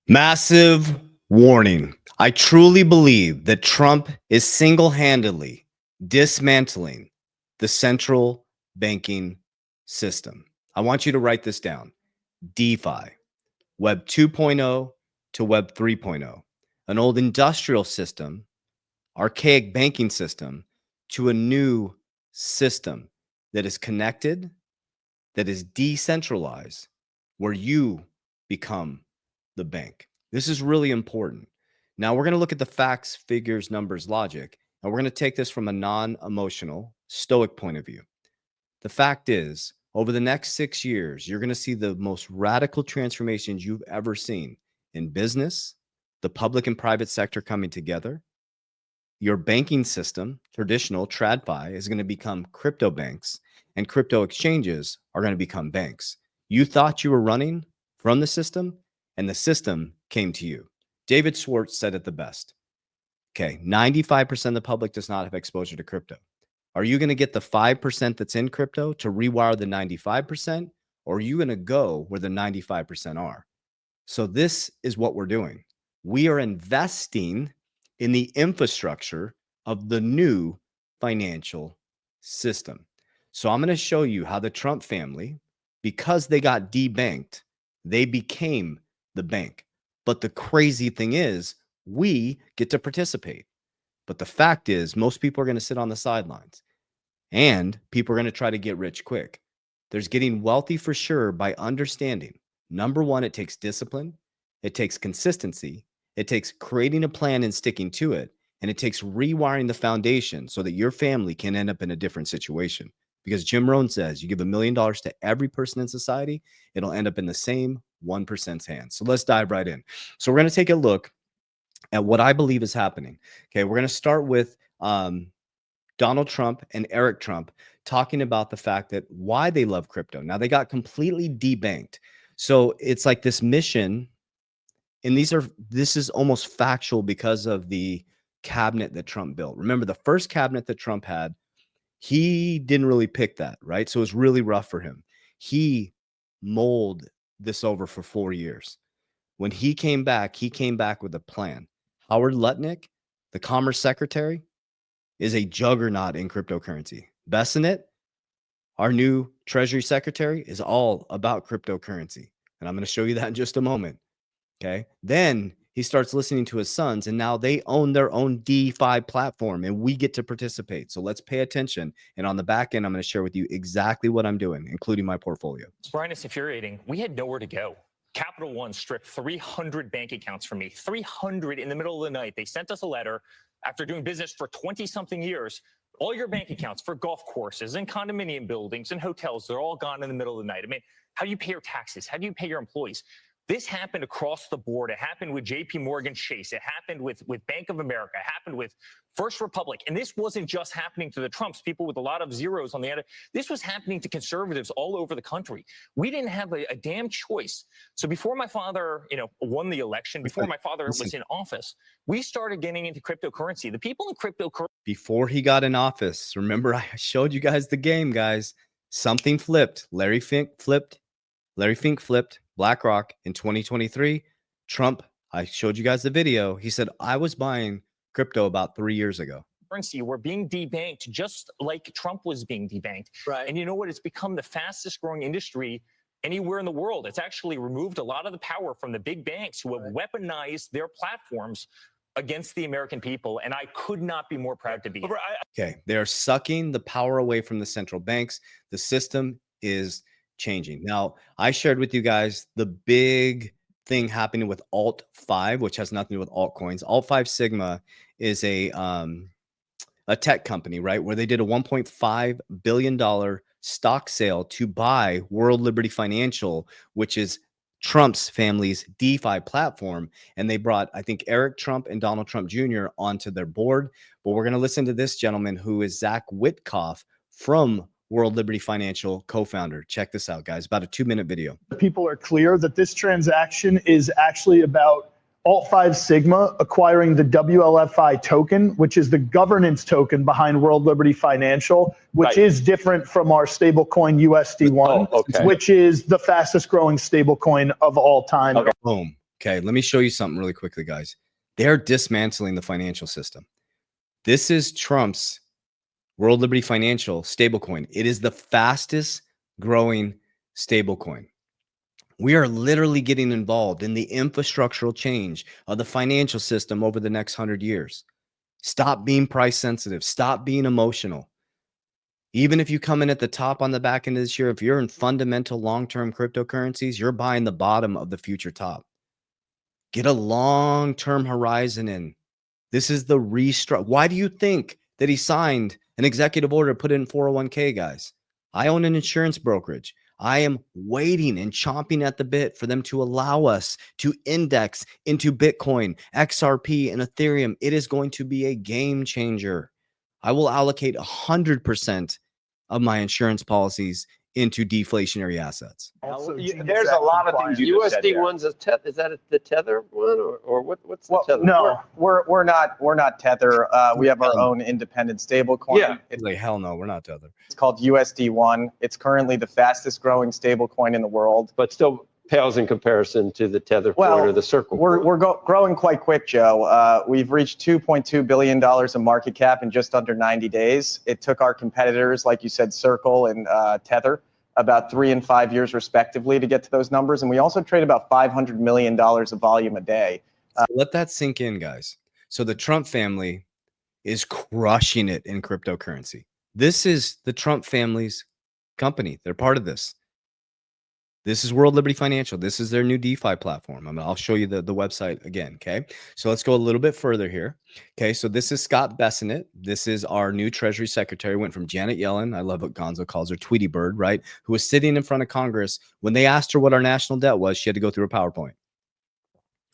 Massive warning. I truly believe that Trump is single-handedly dismantling the central banking system. I want you to write this down. DeFi, Web 2.0 to Web 3.0, an old industrial system, archaic banking system, to a new system that is connected, that is decentralized, where you become the bank. This is really important. Now we're going to look at the facts, figures, numbers, logic, and we're going to take this from a non-emotional, stoic point of view. The fact is, over the next 6 years, you're going to see the most radical transformations you've ever seen in business, the public and private sector coming together. Your banking system, traditional TradFi, is going to become crypto banks, and crypto exchanges are going to become banks. You thought you were running from the system, and the system came to you. David Schwartz said it the best. Okay, 95% of the public does not have exposure to crypto. Are you going to get the 5% that's in crypto to rewire the 95%, or are you going to go where the 95% are? So this is what we're doing. We are investing in the infrastructure of the new financial system. So I'm going to show you how the Trump family, because they got debanked, they became the bank. But the crazy thing is, we get to participate. But the fact is, most people are going to sit on the sidelines, and people are going to try to get rich quick. There's getting wealthy for sure by understanding. Number one, it takes discipline. It takes consistency. It takes creating a plan and sticking to it. And it takes rewiring the foundation so that your family can end up in a different situation. Because Jim Rohn says you give $1 million to every person in society, it'll end up in the same 1%'s hands. So let's dive right in. So we're going to take a look at what I believe is happening. Okay, we're going to start with Donald Trump and Eric Trump talking about the fact that why they love crypto. Now, they got completely debanked. So it's like this mission, and this is almost factual because of the cabinet that Trump built. Remember, the first cabinet that Trump had, he didn't really pick that, right? So it was really rough for him. He mulled this over for 4 years. When he came back with a plan. Howard Lutnick, the Commerce Secretary, is a juggernaut in cryptocurrency. Bessenet, our new Treasury Secretary, is all about cryptocurrency. And I'm going to show you that in just a moment. Okay. Then he starts listening to his sons, and now they own their own DeFi platform, and we get to participate. So let's pay attention. And on the back end, I'm going to share with you exactly what I'm doing, including my portfolio. Brian, it's infuriating. We had nowhere to go. Capital One stripped 300 bank accounts from me, 300 in the middle of the night. They sent us a letter after doing business for 20-something years. All your bank accounts for golf courses and condominium buildings and hotels, they're all gone in the middle of the night. I mean, how do you pay your taxes? How do you pay your employees? This happened across the board. It happened with JP Morgan Chase. It happened with Bank of America. It happened with First Republic. And this wasn't just happening to the Trumps, people with a lot of zeros on the end. This was happening to conservatives all over the country. We didn't have a damn choice. So before my father, won the election, before my father was in office, we started getting into cryptocurrency. The people in cryptocurrency. Before he got in office, remember I showed you guys the game, guys. Something flipped. Larry Fink flipped BlackRock in 2023. Trump, I showed you guys the video. He said, I was buying crypto about 3 years ago. Currency were being debanked just like Trump was being debanked. Right. And you know what? It's become the fastest growing industry anywhere in the world. It's actually removed a lot of the power from the big banks who have weaponized their platforms against the American people. And I could not be more proud to be. Okay. They're sucking the power away from the central banks. The system is changing. Now, I shared with you guys the big thing happening with Alt 5, which has nothing to do with altcoins. Alt 5 Sigma is a tech company, right? Where they did a $1.5 billion stock sale to buy World Liberty Financial, which is Trump's family's DeFi platform. And they brought, I think, Eric Trump and Donald Trump Jr. onto their board. But we're going to listen to this gentleman who is Zach Witkoff from World Liberty Financial co-founder. Check this out, guys. About a 2-minute video. People are clear that this transaction is actually about Alt 5 Sigma acquiring the WLFI token, which is the governance token behind World Liberty Financial, which is different from our stablecoin USD1, which is the fastest growing stablecoin of all time. Boom. Okay, let me show you something really quickly, guys. They're dismantling the financial system. This is Trump's World Liberty Financial stablecoin. It is the fastest growing stablecoin. We are literally getting involved in the infrastructural change of the financial system over the next 100 years. Stop being price sensitive. Stop being emotional. Even if you come in at the top on the back end of this year, if you're in fundamental long-term cryptocurrencies, you're buying the bottom of the future top. Get a long-term horizon in. This is the restructure. Why do you think that he signed an executive order to put in 401k, guys? I own an insurance brokerage. I am waiting and chomping at the bit for them to allow us to index into Bitcoin, XRP, and Ethereum. It is going to be a game changer. I will allocate 100% of my insurance policies into deflationary assets. There's a lot of things you just said USD there. one's a is that the Tether one or what's the Well, Tether? no, we're not Tether. We have our own independent stablecoin. Yeah. It's like, hell no, we're not Tether. It's called USD1. It's currently the fastest growing stablecoin in the world. But still pales in comparison to the Tether Well, coin or the Circle. We're growing quite quick, Joe. We've reached $2.2 billion in market cap in just under 90 days. It took our competitors, like you said, Circle and Tether, about 3 and 5 years respectively to get to those numbers. And we also trade about $500 million of volume a day. Let that sink in, guys. So the Trump family is crushing it in cryptocurrency. This is the Trump family's company. They're part of this. This is World Liberty Financial. This is their new DeFi platform. I'll show you the website again, okay? So let's go a little bit further here. Okay, so this is Scott Bessent. This is our new Treasury Secretary. Went from Janet Yellen, I love what Gonzo calls her, Tweety Bird, right? Who was sitting in front of Congress. When they asked her what our national debt was, she had to go through a PowerPoint.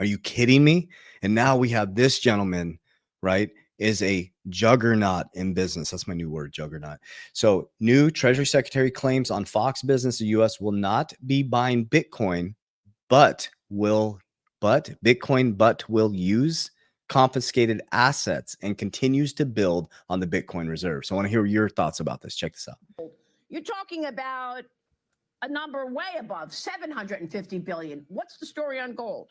Are you kidding me? And now we have this gentleman, right, is a juggernaut in business. That's my new word, juggernaut. So new Treasury Secretary claims on Fox Business the U.S. will not be buying Bitcoin, but will use confiscated assets and continues to build on the Bitcoin reserve. So I want to hear your thoughts about this. Check this out. You're talking about a number way above 750 billion. What's the story on gold?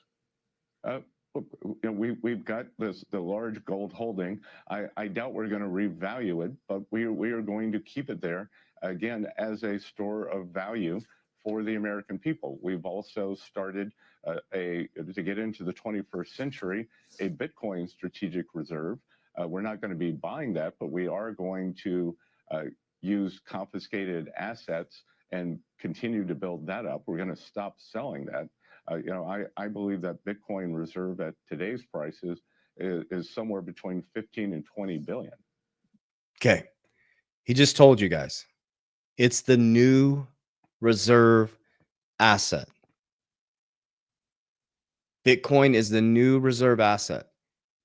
We've got the large gold holding. I doubt we're going to revalue it, but we are going to keep it there again as a store of value for the American people. We've also started to get into the 21st century, a Bitcoin strategic reserve. We're not going to be buying that, but we are going to use confiscated assets and continue to build that up. We're going to stop selling that. I believe that Bitcoin reserve at today's prices is somewhere between 15 and 20 billion. Okay. He just told you guys. It's the new reserve asset. Bitcoin is the new reserve asset.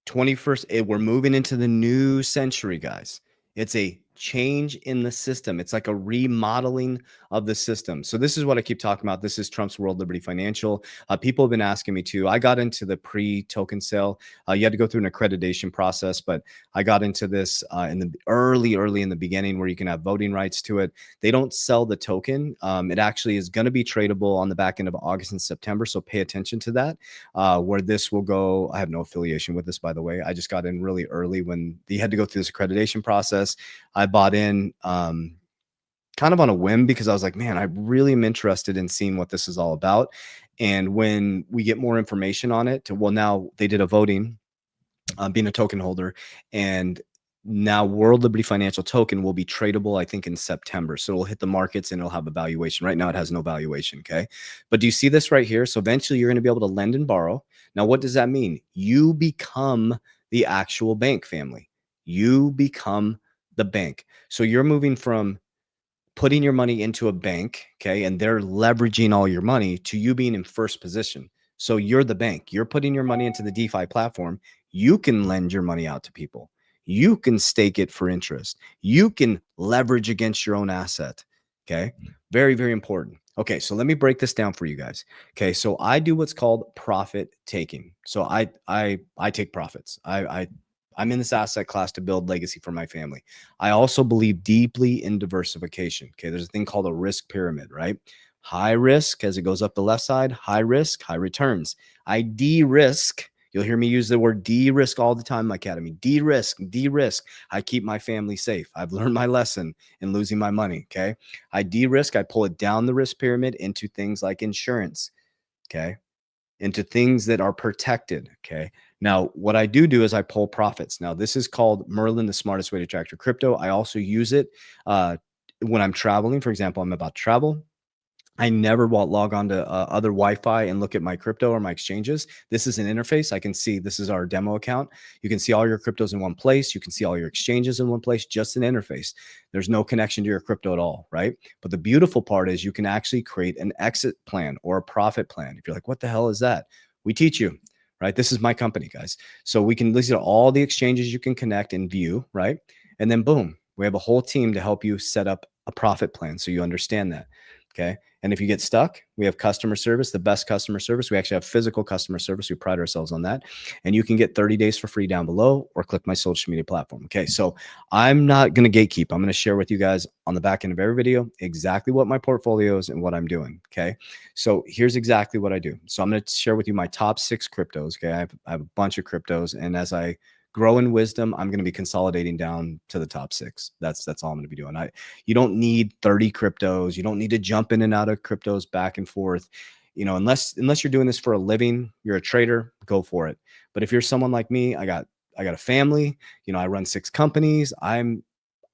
21st, we're moving into the new century, guys. It's a change in the system. It's like a remodeling of the system. So this is what I keep talking about. This is Trump's World Liberty Financial. People have been asking me too. I got into the pre-token sale. You had to go through an accreditation process, but I got into this in the early in the beginning where you can have voting rights to it. They don't sell the token. It actually is going to be tradable on the back end of August and September. So pay attention to that, where this will go. I have no affiliation with this, by the way. I just got in really early when they had to go through this accreditation process. I bought in kind of on a whim because I was like, man, I really am interested in seeing what this is all about. And when we get more information on it, well, now they did a voting, being a token holder, and now World Liberty Financial token will be tradable, I think, in September. So it'll hit the markets and it'll have a valuation. Right now it has no valuation, okay? But do you see this right here? So eventually you're going to be able to lend and borrow. Now, what does that mean? You become the actual bank, family. You become the bank. So you're moving from putting your money into a bank, okay, and they're leveraging all your money, to you being in first position. So you're the bank. You're putting your money into the DeFi platform. You can lend your money out to people. You can stake it for interest. You can leverage against your own asset. Okay. Very, very important. Okay. So let me break this down for you guys. Okay. So I do what's called profit taking. So I take profits. I'm in this asset class to build legacy for my family. I also believe deeply in diversification. Okay. There's a thing called a risk pyramid, right? High risk as it goes up the left side, high risk, high returns. I de-risk. You'll hear me use the word de-risk all the time in my academy. De-risk, de-risk. I keep my family safe. I've learned my lesson in losing my money. Okay. I de-risk. I pull it down the risk pyramid into things like insurance. Okay. Into things that are protected. Okay. Now, what I do is I pull profits. Now, this is called Merlin, the smartest way to track your crypto. I also use it when I'm traveling. For example, I'm about to travel. I never will log on to other Wi-Fi and look at my crypto or my exchanges. This is an interface. I can see, this is our demo account. You can see all your cryptos in one place. You can see all your exchanges in one place, just an interface. There's no connection to your crypto at all, right? But the beautiful part is you can actually create an exit plan or a profit plan. If you're like, what the hell is that? We teach you, right? This is my company, guys. So we can list all the exchanges you can connect and view, right? And then boom, we have a whole team to help you set up a profit plan so you understand that. Okay. And if you get stuck, we have customer service, the best customer service. We actually have physical customer service. We pride ourselves on that. And you can get 30 days for free down below or click my social media platform. Okay. So I'm not going to gatekeep. I'm going to share with you guys on the back end of every video exactly what my portfolio is and what I'm doing. Okay. So here's exactly what I do. So I'm going to share with you my top 6 cryptos. Okay. I have a bunch of cryptos. And as I grow in wisdom, I'm going to be consolidating down to the top 6. That's all I'm going to be doing. You don't need 30 cryptos. You don't need to jump in and out of cryptos back and forth. You know, unless you're doing this for a living, you're a trader, go for it. But if you're someone like me, I got a family, you know, I run 6 companies. I'm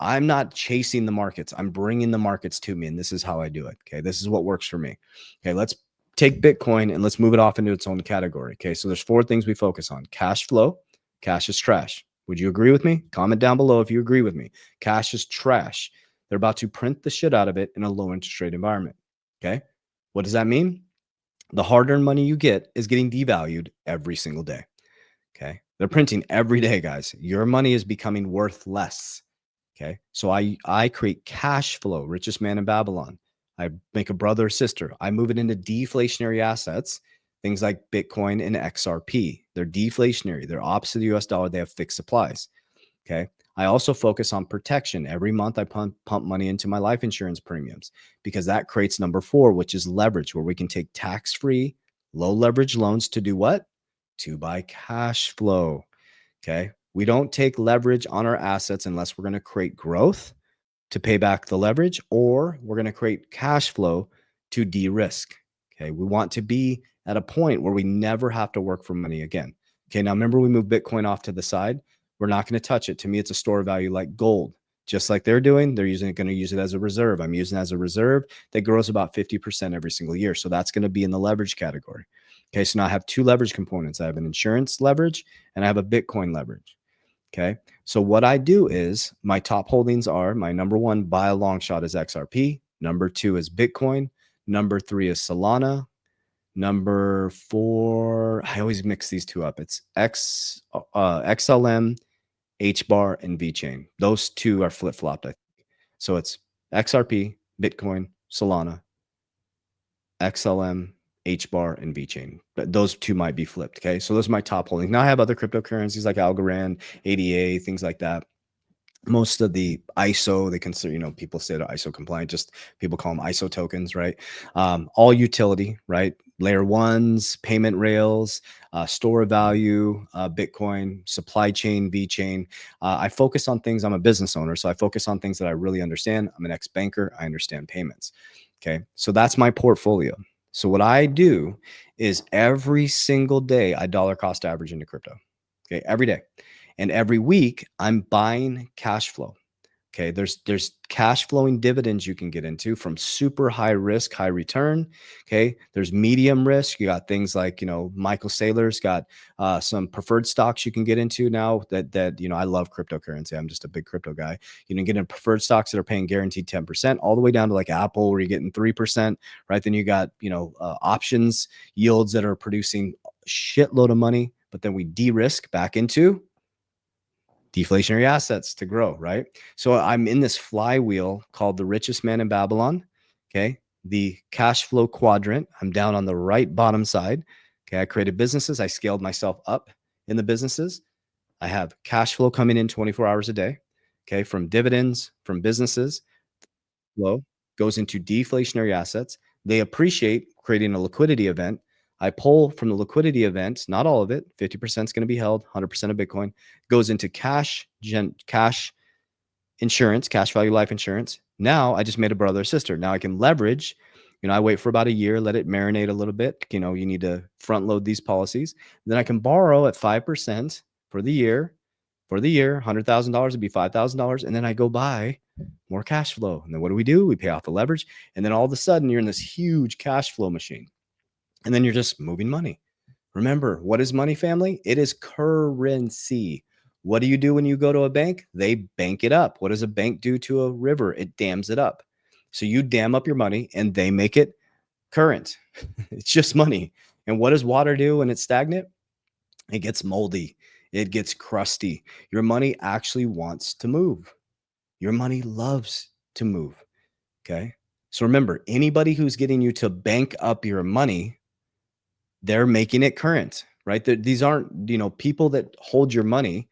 not chasing the markets. I'm bringing the markets to me, and this is how I do it. Okay. This is what works for me. Okay. Let's take Bitcoin and let's move it off into its own category. Okay. So there's 4 things we focus on: cash flow. Cash is trash. Would you agree with me? Comment down below if you agree with me. Cash is trash. They're about to print the shit out of it in a low interest rate environment. Okay. What does that mean? The hard earned money you get is getting devalued every single day. Okay. They're printing every day, guys. Your money is becoming worth less. Okay. So I create cash flow, richest man in Babylon. I make a brother or sister. I move it into deflationary assets, things like Bitcoin and XRP. They're deflationary. They're opposite the US dollar. They have fixed supplies. Okay. I also focus on protection. Every month I pump money into my life insurance premiums because that creates number 4, which is leverage, where we can take tax-free, low leverage loans to do what? To buy cash flow. Okay. We don't take leverage on our assets unless we're going to create growth to pay back the leverage, or we're going to create cash flow to de-risk. Okay. We want to be at a point where we never have to work for money again. Okay. Now remember, we moved Bitcoin off to the side. We're not going to touch it. To me, it's a store of value like gold. Just like they're doing, they're going to use it as a reserve. I'm using it as a reserve that grows about 50% every single year. So that's going to be in the leverage category. Okay. So now I have 2 leverage components. I have an insurance leverage and I have a Bitcoin leverage. Okay. So what I do is my top holdings are: my number 1 by a long shot is XRP. Number 2 is Bitcoin. Number 3 is Solana. Number 4, I always mix these 2 up. It's XLM, HBAR, and VeChain. Those 2 are flip-flopped, I think. So it's XRP, Bitcoin, Solana, XLM, HBAR, and VeChain. But those 2 might be flipped. Okay. So those are my top holdings. Now I have other cryptocurrencies like Algorand, ADA, things like that. Most of the ISO, they consider, you know, people say they're ISO compliant, just people call them ISO tokens, right? All utility, right? Layer 1s, payment rails, store of value, Bitcoin, supply chain, VeChain. I focus on things. I'm a business owner, so I focus on things that I really understand. I'm an ex-banker. I understand payments. Okay. So that's my portfolio. So what I do is every single day, I dollar cost average into crypto. Okay. Every day. And every week I'm buying cash flow. Okay. There's cash flowing dividends you can get into from super high risk, high return. Okay. There's medium risk. You got things like, you know, Michael Saylor's got some preferred stocks you can get into now that, you know, I love cryptocurrency. I'm just a big crypto guy. You can get in preferred stocks that are paying guaranteed 10%, all the way down to like Apple, where you're getting 3%, right? Then you got, you know, options yields that are producing a shitload of money, but then we de-risk back into deflationary assets to grow, right? So I'm in this flywheel called the richest man in Babylon. Okay. The cash flow quadrant. I'm down on the right bottom side. Okay. I created businesses. I scaled myself up in the businesses. I have cash flow coming in 24 hours a day. Okay. From dividends, from businesses. Flow goes into deflationary assets. They appreciate, creating a liquidity event. I pull from the liquidity event, not all of it. 50% is going to be held. 100% of Bitcoin goes into cash insurance, cash value life insurance. Now I just made a brother or sister. Now I can leverage. I wait for about a year, let it marinate a little bit. You need to front load these policies. Then I can borrow at 5% for the year. For the year, $100,000 would be $5,000. And then I go buy more cash flow. And then what do? We pay off the leverage. And then all of a sudden you're in this huge cash flow machine. And then you're just moving money. Remember, what is money, family? It is currency. What do you do when you go to a bank? They bank it up. What does a bank do to a river? It dams it up. So you dam up your money and they make it current. It's just money. And what does water do when it's stagnant? It gets moldy. It gets crusty. Your money actually wants to move. Your money loves to move. Okay. So remember, anybody who's getting you to bank up your money, they're making it current, right? These aren't, people that hold your money.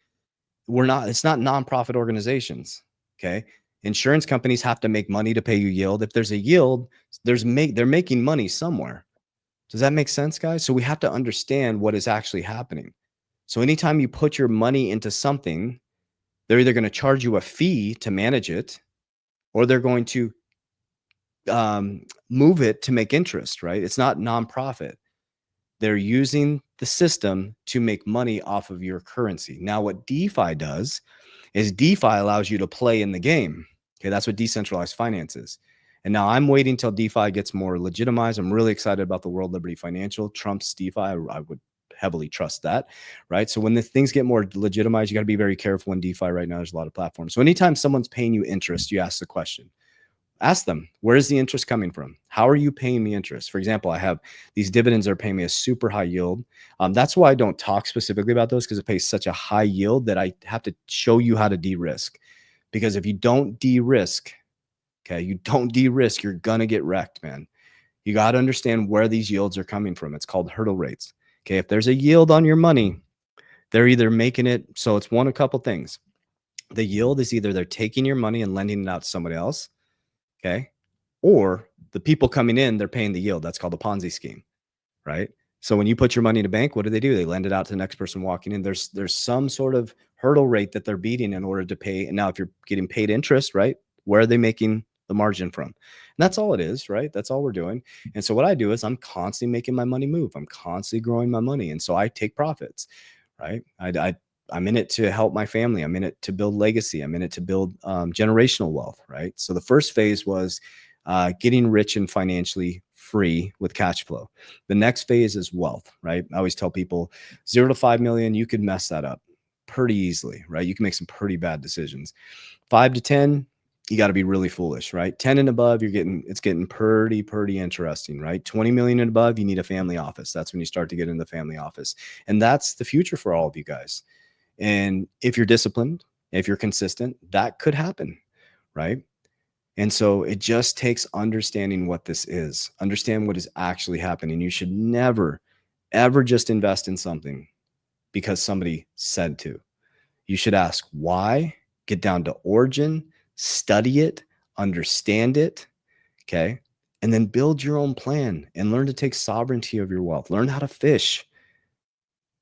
It's not nonprofit organizations. Okay. Insurance companies have to make money to pay you yield. If there's a yield, they're making money somewhere. Does that make sense, guys? So we have to understand what is actually happening. So anytime you put your money into something, they're either going to charge you a fee to manage it, or they're going to move it to make interest, right? It's not nonprofit. They're using the system to make money off of your currency. Now, what DeFi does is DeFi allows you to play in the game. Okay, that's what decentralized finance is. And now I'm waiting till DeFi gets more legitimized. I'm really excited about the World Liberty Financial. Trump's DeFi, I would heavily trust that, right? So when the things get more legitimized, you got to be very careful in DeFi right now. There's a lot of platforms. So anytime someone's paying you interest, you ask the question. Ask them, where is the interest coming from? How are you paying me interest? For example, I have these dividends that are paying me a super high yield. That's why I don't talk specifically about those, because it pays such a high yield that I have to show you how to de-risk. Because if you don't de-risk, you're going to get wrecked, man. You got to understand where these yields are coming from. It's called hurdle rates. Okay, if there's a yield on your money, they're either making it, so it's a couple things. The yield is either they're taking your money and lending it out to somebody else, okay? Or the people coming in, they're paying the yield. That's called a Ponzi scheme, right? So when you put your money in a bank, what do? They lend it out to the next person walking in. There's some sort of hurdle rate that they're beating in order to pay. And now if you're getting paid interest, right, where are they making the margin from? And that's all it is, right? That's all we're doing. And so what I do is I'm constantly making my money move. I'm constantly growing my money. And so I take profits, right? I'm in it to help my family. I'm in it to build legacy. I'm in it to build generational wealth, right? So the first phase was getting rich and financially free with cash flow. The next phase is wealth, right? I always tell people 0 to 5 million, you could mess that up pretty easily, right? You can make some pretty bad decisions. 5 to 10, you got to be really foolish, right? 10 and above, it's getting pretty interesting, right? 20 million and above, you need a family office. That's when you start to get in the family office. And that's the future for all of you guys. And if you're disciplined, if you're consistent, that could happen, right? And so it just takes understanding what this is, understand what is actually happening. You should never, ever just invest in something because somebody said to. You should ask why, get down to origin, study it, understand it, okay? And then build your own plan and learn to take sovereignty of your wealth. Learn how to fish.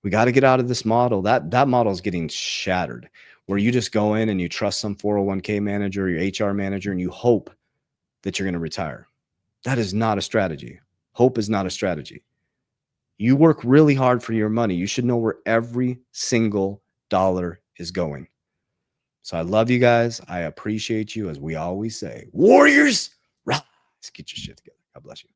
We got to get out of this model. That model is getting shattered, where you just go in and you trust some 401k manager, your HR manager, and you hope that you're going to retire. That is not a strategy. Hope is not a strategy. You work really hard for your money. You should know where every single dollar is going. So I love you guys. I appreciate you. As we always say, Warriors, rise. Get your shit together. God bless you.